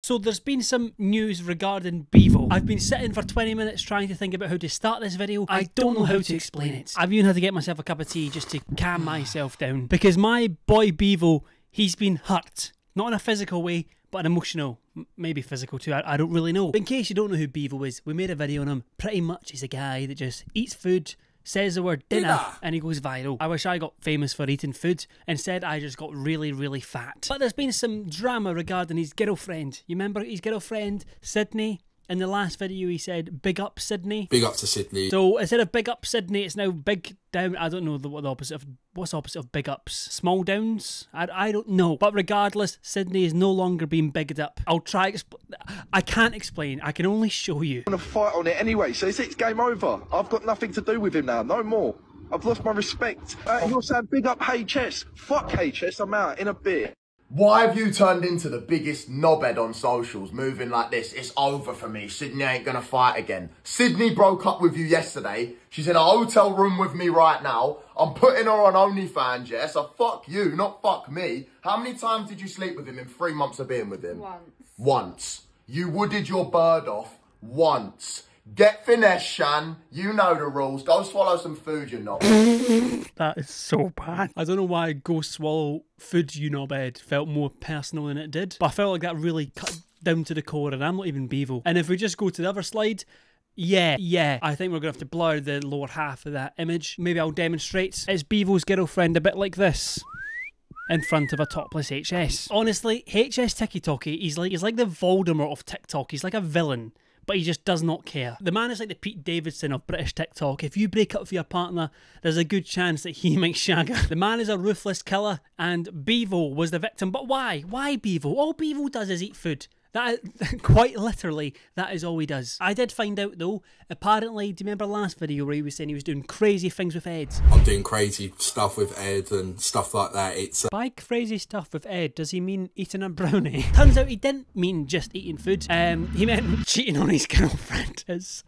So there's been some news regarding Bevo. I've been sitting for 20 minutes trying to think about how to start this video. I don't know how to explain it. I've even had to get myself a cup of tea just to calm myself down. Because my boy Bevo, he's been hurt. Not in a physical way, but an emotional. Maybe physical too, I don't really know. But in case you don't know who Bevo is, we made a video on him. Pretty much he's a guy that just eats food, says the word dinner, and he goes viral. I wish I got famous for eating food. Instead, I just got really, really fat. But there's been some drama regarding his girlfriend. You remember his girlfriend, Sydney? In the last video, he said, big up Sydney. Big up to Sydney. So instead of big up Sydney, it's now big down. I don't know what the opposite of, what's the opposite of big ups? Small downs? I don't know. But regardless, Sydney is no longer being bigged up. I'll try, I can't explain. I can only show you. I'm gonna fight on it anyway, so it's game over. I've got nothing to do with him now, no more. I've lost my respect. You're saying big up HS. Fuck HS, I'm out in a bit. Why have you turned into the biggest knobhead on socials, moving like this? It's over for me. Sydney ain't gonna fight again. Sydney broke up with you yesterday. She's in a hotel room with me right now. I'm putting her on OnlyFans, yeah? So fuck you, not fuck me. How many times did you sleep with him in 3 months of being with him? Once. Once. You wooded your bird off once. Get finesse, Shan. You know the rules. Go swallow some food, you knob. That is so bad. I don't know why go swallow food, you knobhead, felt more personal than it did. But I felt like that really cut down to the core, and I'm not even Bevo. And if we just go to the other slide, yeah, I think we're going to have to blur the lower half of that image. Maybe I'll demonstrate. It's Bevo's girlfriend a bit like this. In front of a topless HS. Honestly, HS TikToky, he's like the Voldemort of TikTok. He's like a villain. But he just does not care. The man is like the Pete Davidson of British TikTok. If you break up with your partner, there's a good chance that he might shag her. The man is a ruthless killer, and Bevo was the victim. But why? Why Bevo? All Bevo does is eat food. That, quite literally, that is all he does. I did find out though, apparently, do you remember last video where he was saying he was doing crazy things with Ed? I'm doing crazy stuff with Ed and stuff like that. It's By crazy stuff with Ed, does he mean eating a brownie? Turns out he didn't mean just eating food. He meant cheating on his girlfriend. It's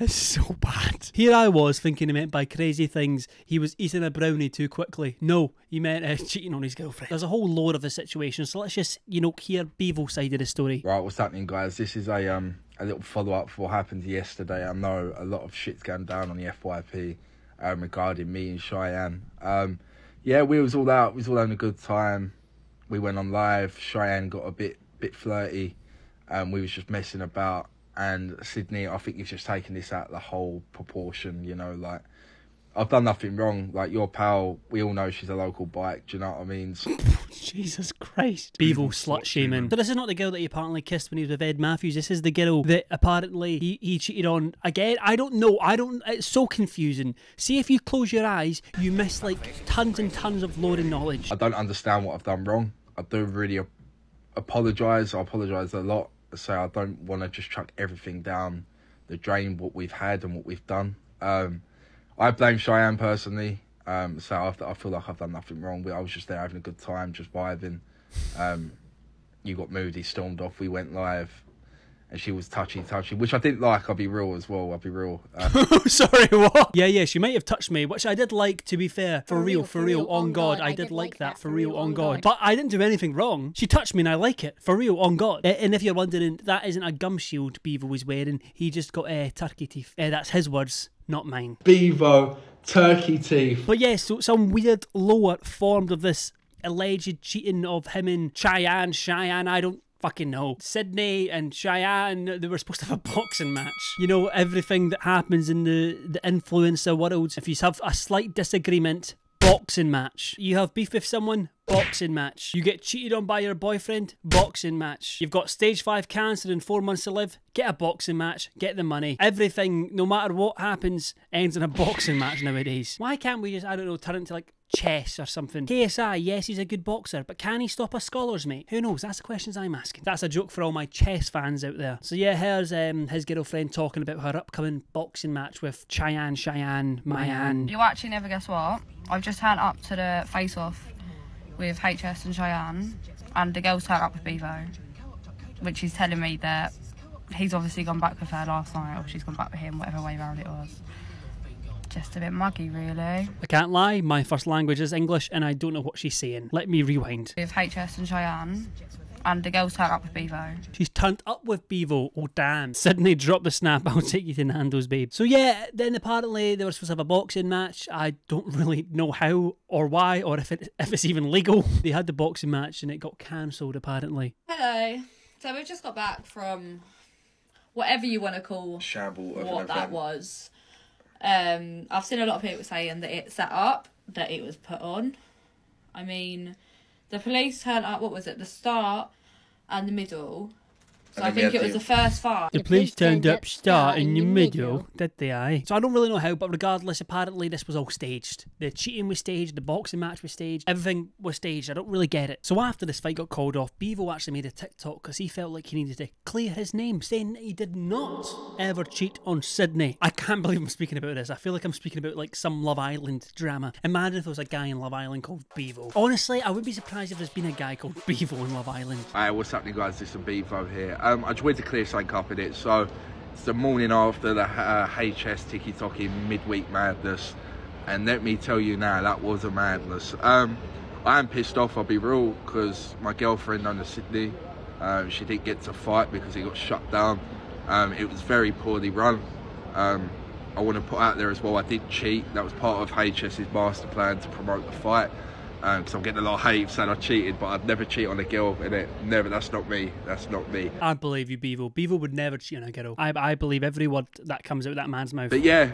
so bad. Here I was thinking he meant by crazy things, he was eating a brownie too quickly. No, he meant cheating on his girlfriend. There's a whole load of the situation, so let's just, you know, hear Bevo's side of the story. Right, what's happening, guys? This is a little follow-up for what happened yesterday. I know a lot of shit's going down on the FYP regarding me and Cheyenne. Yeah, we was all out. We was all having a good time. We went on live. Cheyenne got a bit flirty. We was just messing about. And Sydney, I think you've just taken this out of the whole proportion, you know, like, I've done nothing wrong. Like, your pal, we all know she's a local bike. Do you know what I mean? So Jesus Christ. Bevo slut shaming. So this is not the girl that he apparently kissed when he was with Ed Matthews. This is the girl that apparently he cheated on again. I don't know. It's so confusing. See, if you close your eyes, you miss like tons and tons of loaded knowledge. I don't understand what I've done wrong. I do really apologise. I apologise a lot. So I don't want to just chuck everything down the drain, what we've had and what we've done. I blame Cheyenne personally, so I feel like I've done nothing wrong. I was just there having a good time, just vibing. You got moody, stormed off, we went live, and she was touchy, which I didn't like, I'll be real as well, I'll be real. Sorry, what? Yeah, she might have touched me, which I did like, to be fair. For real, on God. I did like that, for real, on God. But I didn't do anything wrong. She touched me and I like it, for real, on God. And if you're wondering, that isn't a gum shield Bevo was wearing. He just got turkey teeth. That's his words, not mine. Bevo, turkey teeth. But yeah, so some weird lore formed of this alleged cheating of him and Cheyenne, I don't fucking know. Sydney and Cheyenne, they were supposed to have a boxing match. You know, everything that happens in the influencer world, if you have a slight disagreement, boxing match. You have beef with someone, boxing match. You get cheated on by your boyfriend, boxing match. You've got stage 5 cancer and 4 months to live, get a boxing match, get the money. Everything, no matter what happens, ends in a boxing match nowadays. Why can't we just, I don't know, turn it into like chess or something? KSI, yes, he's a good boxer, but can he stop a scholars mate? Who knows? That's the questions I'm asking. That's a joke for all my chess fans out there. So yeah, here's his girlfriend talking about her upcoming boxing match with Cheyenne, Mayan. You actually never guess what? I've just turned up to the face-off with HS and Cheyenne, and the girls turned up with Bevo, which is telling me that he's obviously gone back with her last night, or she's gone back with him, whatever way around it was. Just a bit muggy, really. I can't lie, my first language is English and I don't know what she's saying. Let me rewind. With HS and Cheyenne, and the girls turned up with Bevo. She's turned up with Bevo. Oh, damn. Sydney, drop the snap. I'll take you to Nando's, babe. So, yeah, then apparently they were supposed to have a boxing match. I don't really know how or why or if it's even legal. They had the boxing match and it got cancelled, apparently. Hello. So we've just got back from whatever you want to call Shamble of what an that event. was. I've seen a lot of people saying that it's set up, that it was put on. I mean, the police turned up, what was it, the start and the middle. So I think it was the first fight. The police turned up start in the middle, did they, aye? So I don't really know how, but regardless, apparently this was all staged. The cheating was staged, the boxing match was staged, everything was staged. I don't really get it. So after this fight got called off, Bevo actually made a TikTok because he felt like he needed to clear his name, saying that he did not ever cheat on Sydney. I can't believe I'm speaking about this. I feel like I'm speaking about like some Love Island drama. Imagine if there was a guy in Love Island called Bevo. Honestly, I would be surprised if there's been a guy called Bevo in Love Island. Alright, what's happening, guys? This is Bevo here. I just wanted to clear something up in it. So it's the morning after the HS Tiki-Toki midweek madness, and let me tell you now, that was a madness. I am pissed off, I'll be real, because my girlfriend under Sydney, she didn't get to fight because it got shut down. It was very poorly run. I want to put out there as well, I didn't cheat. That was part of HS's master plan to promote the fight. Because I'm getting a lot of hate saying I cheated, but I'd never cheat on a girl, innit? Never, that's not me. That's not me. I believe you, Bevo. Bevo would never cheat on a girl. I believe every word that comes out of that man's mouth. But yeah,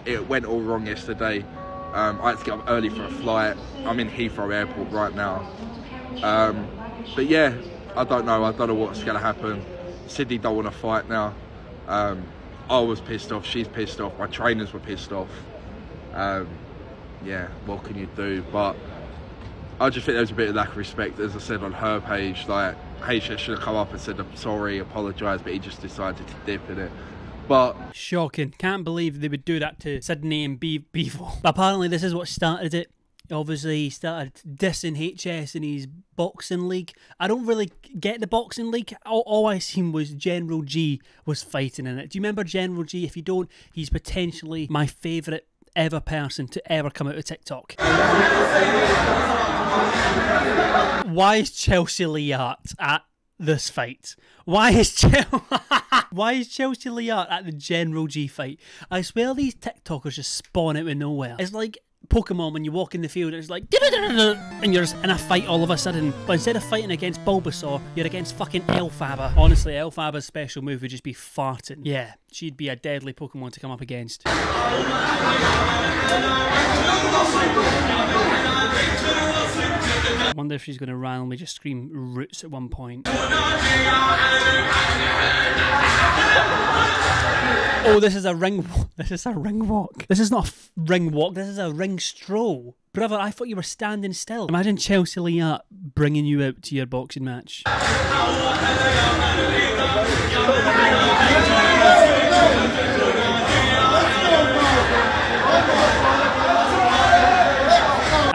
it went all wrong yesterday. I had to get up early for a flight. I'm in Heathrow Airport right now. But yeah, I don't know what's going to happen. Sydney don't want to fight now. I was pissed off, she's pissed off, my trainers were pissed off. Yeah, what can you do? But I just think there was a bit of lack of respect, as I said on her page. Like, HS should have come up and said, I'm sorry, apologise, but he just decided to dip in it. But shocking. Can't believe they would do that to Sydney and Bevo. But apparently this is what started it. Obviously, he started dissing HS in his boxing league. I don't really get the boxing league. All I seen was General G was fighting in it. Do you remember General G? If you don't, he's potentially my favourite ever person to ever come out of TikTok. Why is Chelsea Liart at this fight? Why is Chelsea Liart at the General G fight? I swear these TikTokers just spawn out of nowhere. It's like Pokemon when you walk in the field and it's like and you're just in a fight all of a sudden, but instead of fighting against Bulbasaur, you're against fucking Elphaba. Honestly, Elphaba's special move would just be farting. Yeah, she'd be a deadly Pokemon to come up against. I wonder if she's going to randomly just scream roots at one point. Oh, this is a ring. This is a ring walk. This is not a ring walk. This is a ring stroll. Brother, I thought you were standing still. Imagine Chelsea Liart bringing you out to your boxing match.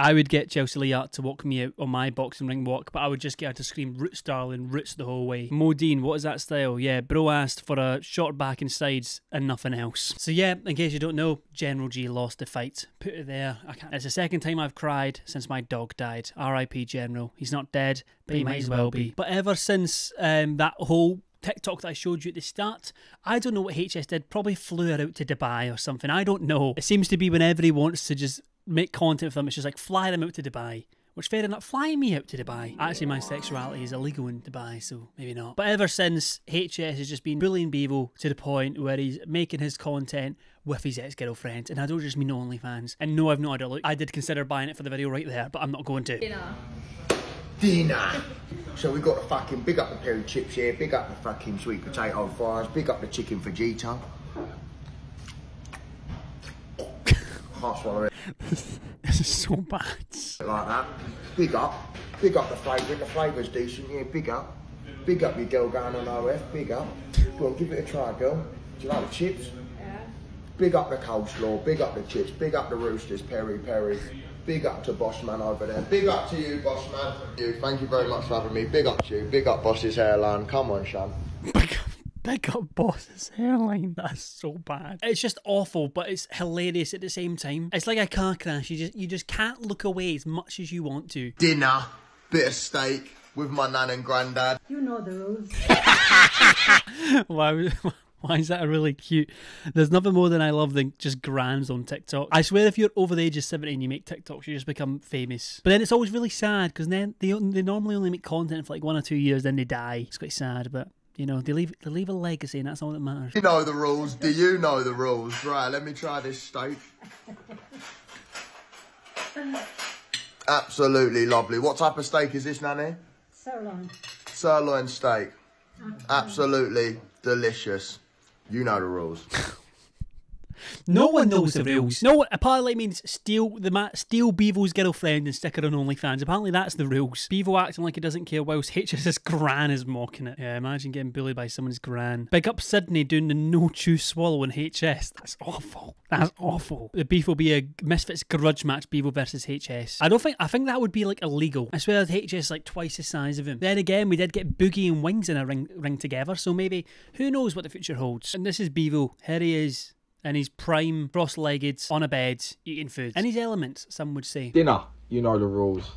I would get Chelsea Liart to walk me out on my boxing ring walk, but I would just get her to scream roots, darling, roots the whole way. Modine, what is that style? Yeah, bro asked for a short back and sides and nothing else. So yeah, in case you don't know, General G lost the fight. Put it there. It's the second time I've cried since my dog died. R.I.P. General. He's not dead, but he might as well be. But ever since that whole TikTok that I showed you at the start, I don't know what HS did. Probably flew her out to Dubai or something. I don't know. It seems to be whenever he wants to just make content for them, it's just like fly them out to Dubai. Which, fair enough, fly me out to Dubai. Actually, my sexuality is illegal in Dubai, so maybe not. But ever since, HS has just been bullying Bevo to the point where he's making his content with his ex-girlfriend. And I don't just mean OnlyFans. And no, I've not had a look. I did consider buying it for the video right there, but I'm not going to. Dinner. So we got to fucking big up the peri chips here, big up the fucking sweet potato fries, big up the chicken fajita. Can't swallow it. This is so bad. Like that. Big up the flavour. The flavour's decent, yeah, big up. Big up your girl going on OF, big up. Go on, give it a try, girl. Do you like the chips? Yeah. Big up the coleslaw, big up the chips, big up the roosters, peri. Big up to Boss Man over there. Big up to you, Boss Man. Thank you very much for having me. Big up to you. Big up Boss's hairline. Come on, Sean. Big up Boss's hairline. That's so bad. It's just awful, but it's hilarious at the same time. It's like a car crash. You just can't look away as much as you want to. Dinner, bit of steak with my nan and granddad. You know the rules. Why is that really cute? There's nothing more than I love than just grands on TikTok. I swear if you're over the age of 70 and you make TikToks, you just become famous. But then it's always really sad because then they normally only make content for like 1 or 2 years, then they die. It's quite sad, but you know, they leave a legacy and that's all that matters. You know the rules. Do you know the rules? Right, let me try this steak. Absolutely lovely. What type of steak is this, Nanny? Sirloin. Sirloin steak. Absolutely delicious. You know the rules. No one knows the rules. No one, apparently it means steal Bevo's girlfriend and stick her on OnlyFans. Apparently that's the rules. Bevo acting like he doesn't care whilst HS's gran is mocking it. Yeah, imagine getting bullied by someone's gran. Big up Sydney doing the no chew swallow in HS. That's awful. That's awful. The beef will be a Misfits grudge match, Bevo versus HS. I think that would be like illegal. I swear HS is like twice the size of him. Then again, we did get Boogie and Wings in a ring together, so maybe who knows what the future holds. And this is Bevo. Here he is. And he's prime, cross-legged, on a bed, eating food. And his elements, some would say. Dinner, you know the rules.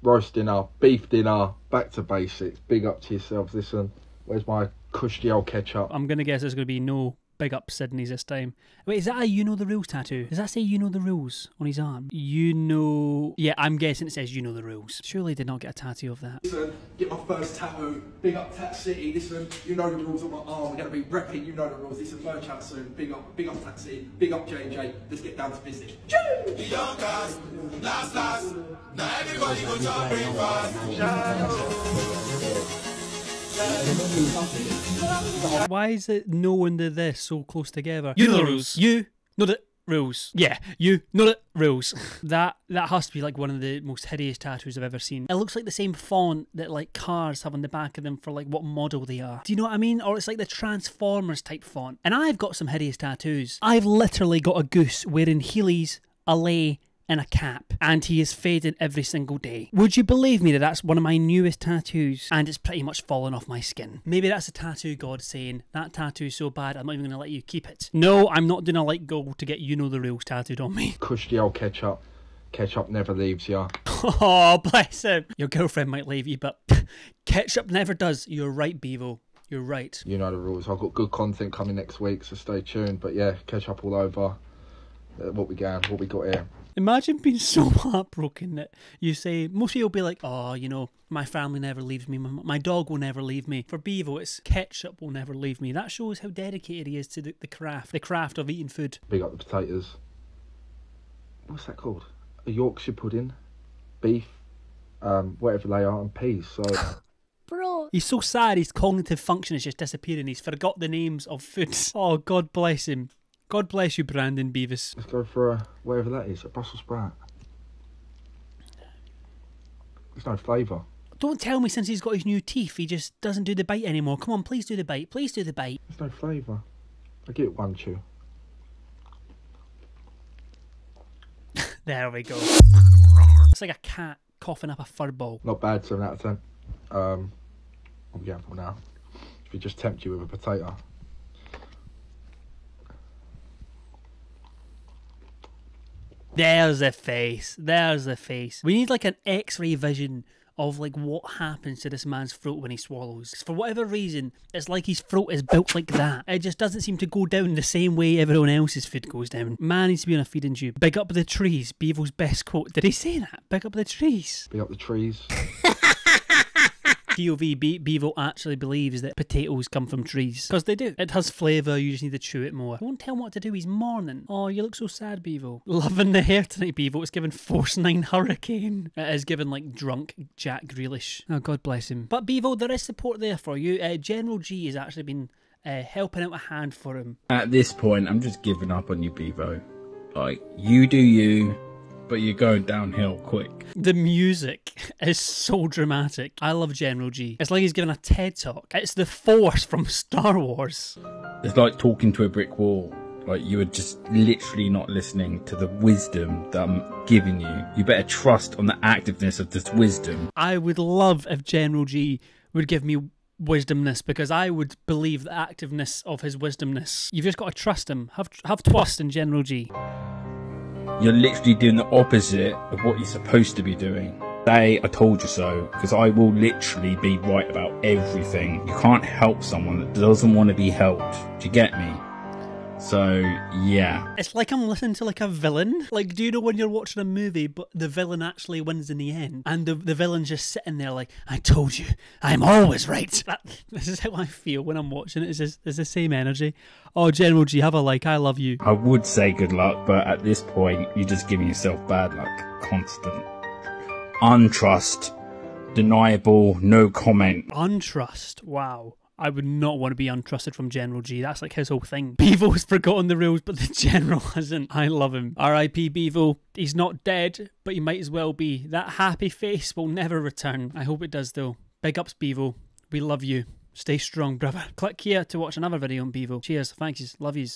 Roast dinner, beef dinner, back to basics. Big up to yourselves. Listen, where's my cushy old ketchup? I'm going to guess there's going to be no big up Sydney's this time. Wait, is that a you know the rules tattoo? Does that say you know the rules on his arm? You know... Yeah, I'm guessing it says you know the rules. Surely he did not get a tattoo of that. Listen, get my first tattoo. Big up Tat City. Listen, you know the rules on my arm. We're going to be repping, you know the rules. Listen, merch out soon. Big up Tat City. Big up J&J. Let's get down to business. Last. Now everybody go Why is it no and the this so close together? You know the rules. You know the rules. Yeah, you know the rules. That has to be like one of the most hideous tattoos I've ever seen. It looks like the same font that like cars have on the back of them for like what model they are. Do you know what I mean? Or it's like the Transformers type font. And I've got some hideous tattoos. I've literally got a goose wearing Heelys, a lei, and a cap, and he is fading every single day. Would you believe me that that's one of my newest tattoos and it's pretty much fallen off my skin? Maybe that's a tattoo god saying, that tattoo's so bad I'm not even going to let you keep it. No, I'm not doing a light goal to get you know the rules tattooed on me. Cushy old ketchup. Ketchup never leaves ya. Oh, bless him. Your girlfriend might leave you, but ketchup never does. You're right, Bevo. You're right. You know the rules. I've got good content coming next week, so stay tuned. But yeah, ketchup all over. What we got here. Imagine being so heartbroken that you say, most people will be like, oh, you know, my family never leaves me, my dog will never leave me. For Bevo, it's ketchup will never leave me. That shows how dedicated he is to the craft of eating food. Big up the potatoes. What's that called? A Yorkshire pudding, beef, whatever they are, and peas. So... Bro. He's so sad his cognitive function is just disappearing. He's forgot the names of foods. Oh, God bless him. God bless you, Brandon Beavis. Let's go for a, whatever that is, a Brussels sprout. There's no flavour. Don't tell me since he's got his new teeth, he just doesn't do the bite anymore. Come on, please do the bite. Please do the bite. There's no flavour. I give it one chew. There we go. It's like a cat coughing up a fur ball. Not bad, 7 out of 10. What are we going for now? If we just tempt you with a potato. There's the face. There's the face. We need like an X-ray vision of like what happens to this man's throat when he swallows. For whatever reason, it's like his throat is built like that. It just doesn't seem to go down the same way everyone else's food goes down. Man needs to be on a feeding tube. Big up the trees. Bevo's best quote. Did he say that? Big up the trees. Big up the trees. POV, Bevo actually believes that potatoes come from trees. Because they do. It has flavour, you just need to chew it more. Don't tell him what to do, he's mourning. Oh, you look so sad, Bevo. Loving the hair tonight, Bevo. It's given Force 9 Hurricane. It is given like drunk Jack Grealish. Oh, God bless him. But Bevo, there is support there for you. General G has actually been helping out a hand for him. At this point, I'm just giving up on you, Bevo. Like, you do you, but you're going downhill quick. The music is so dramatic. I love General G. It's like he's giving a TED talk. It's the Force from Star Wars. It's like talking to a brick wall. Like, you are just literally not listening to the wisdom that I'm giving you. You better trust on the activeness of this wisdom. I would love if General G would give me wisdomness, because I would believe the activeness of his wisdomness. You've just got to trust him. Have trust in General G. You're literally doing the opposite of what you're supposed to be doing. say I told you so, because I will literally be right about everything. You can't help someone that doesn't want to be helped. Do you get me? So, yeah. It's like I'm listening to like a villain. Like, do you know when you're watching a movie but the villain actually wins in the end? And the villain's just sitting there like, I told you, I'm always right. This is how I feel when I'm watching it. It's the same energy. Oh, General G, have a like, I love you. I would say good luck, but at this point, you're just giving yourself bad luck. Constant. Untrust. Deniable. No comment. Untrust. Wow. I would not want to be untrusted from General G. That's like his whole thing. Bevo's forgotten the rules, but the General hasn't. I love him. R.I.P. Bevo. He's not dead, but he might as well be. That happy face will never return. I hope it does, though. Big ups, Bevo. We love you. Stay strong, brother. Click here to watch another video on Bevo. Cheers. Thanks. Love yous.